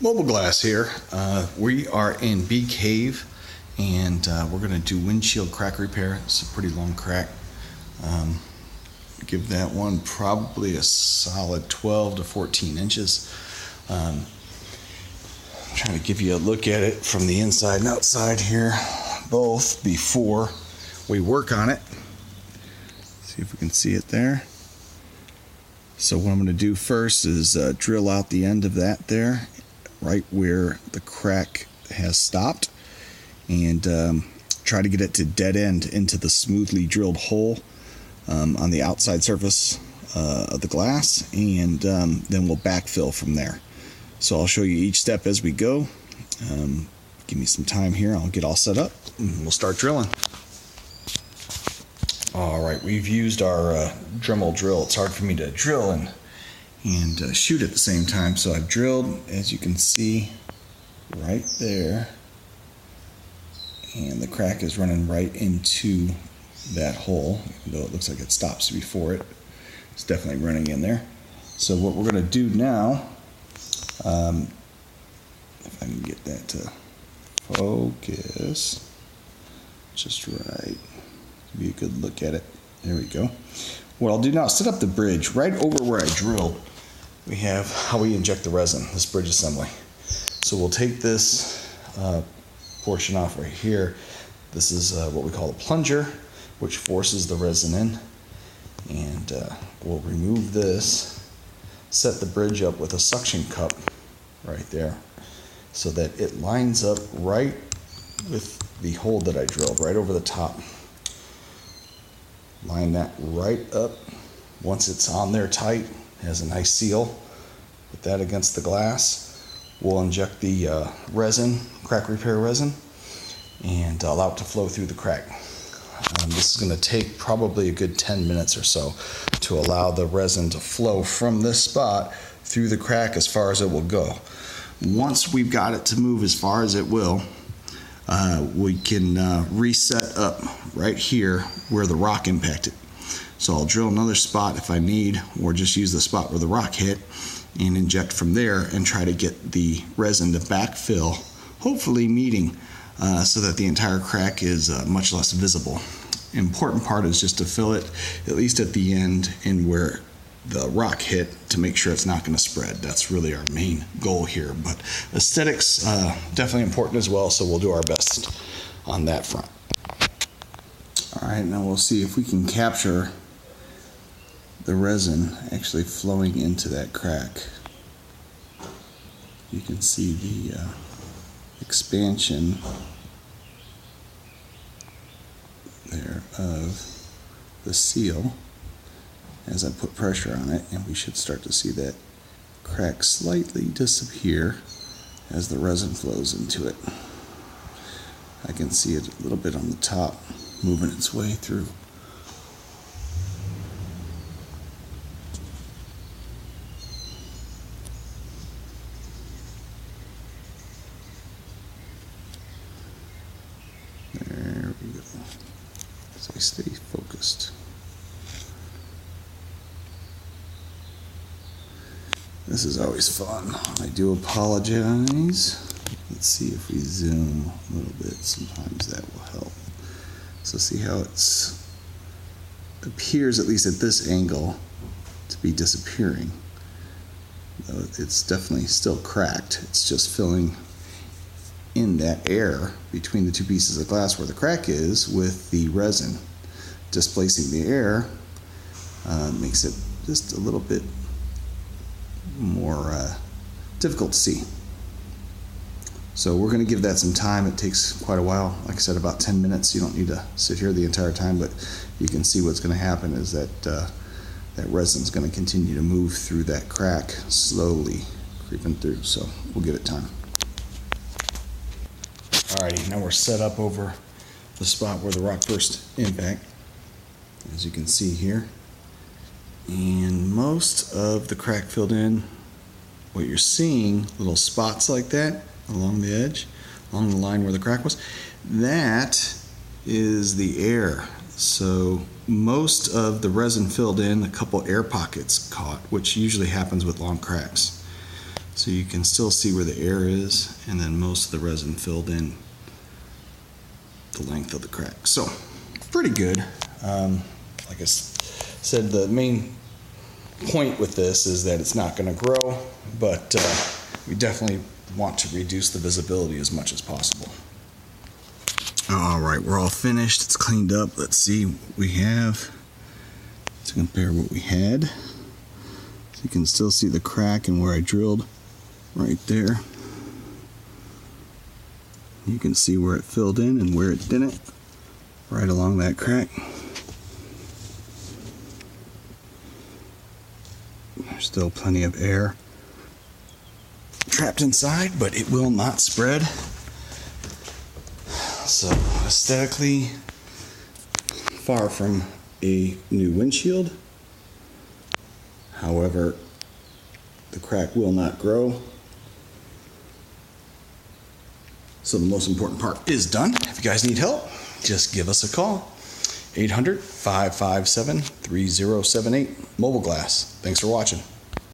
Mobile Glass here. We are in Bee Cave, and we're going to do windshield crack repair. It's a pretty long crack. Give that one probably a solid 12 to 14 inches. I'm trying to give you a look at it from the inside and outside here, both before we work on it. See if we can see it there. So what I'm going to do first is drill out the end of that there, right where the crack has stopped, and try to get it to dead end into the smoothly drilled hole on the outside surface of the glass, and then we'll backfill from there. So I'll show you each step as we go. Give me some time here, I'll get all set up and we'll start drilling. Alright, we've used our Dremel drill. It's hard for me to drill and shoot at the same time, so I've drilled, as you can see, right there, and the crack is running right into that hole, even though it looks like it stops before it. It's definitely running in there. So what we're going to do now, if I can get that to focus just right, give you a good look at it. There we go. What I'll do now is set up the bridge right over where I drilled. We have how we inject the resin, this bridge assembly. So we'll take this portion off right here. This is what we call a plunger, which forces the resin in. And we'll remove this, set the bridge up with a suction cup right there, so that it lines up right with the hole that I drilled, right over the top. Line that right up. Once it's on there tight, it has a nice seal. Put that against the glass. We'll inject the resin, crack repair resin, and allow it to flow through the crack. This is going to take probably a good 10 minutes or so to allow the resin to flow from this spot through the crack as far as it will go. Once we've got it to move as far as it will, we can reset up right here where the rock impacted. So I'll drill another spot if I need, or just use the spot where the rock hit and inject from there and try to get the resin to backfill, hopefully meeting, so that the entire crack is much less visible. Important part is just to fill it at least at the end and where the rock hit, to make sure it's not going to spread. That's really our main goal here, but aesthetics definitely important as well, so we'll do our best on that front. Alright, now we'll see if we can capture the resin actually flowing into that crack. You can see the expansion there of the seal as I put pressure on it, and we should start to see that crack slightly disappear as the resin flows into it. I can see it a little bit on the top moving its way through. There we go. As I stay focused. This is always fun. I do apologize. Let's see if we zoom a little bit. Sometimes that will help. So see how it appears, at least at this angle, to be disappearing. Though it's definitely still cracked. It's just filling in that air between the two pieces of glass where the crack is with the resin. Displacing the air makes it just a little bit more difficult to see. So we're going to give that some time. It takes quite a while. Like I said, about 10 minutes. You don't need to sit here the entire time, but you can see what's going to happen is that that resin is going to continue to move through that crack, slowly creeping through. So we'll give it time. Alrighty, now we're set up over the spot where the rock burst impact, as you can see here. And most of the crack filled in. What you're seeing, little spots like that along the edge, along the line where the crack was, that is the air. So most of the resin filled in, a couple air pockets caught, which usually happens with long cracks. So you can still see where the air is, and then most of the resin filled in the length of the crack. So pretty good. Like I said, the main point with this is that it's not going to grow, but we definitely want to reduce the visibility as much as possible. All right, we're all finished. It's cleaned up. Let's see what we have to compare what we had. So you can still see the crack and where I drilled right there. You can see where it filled in and where it didn't, right along that crack. There's still plenty of air trapped inside, but it will not spread. So aesthetically, far from a new windshield. However, the crack will not grow. So the most important part is done. If you guys need help, just give us a call. 800-557-3078. Mobile Glass. Thanks for watching.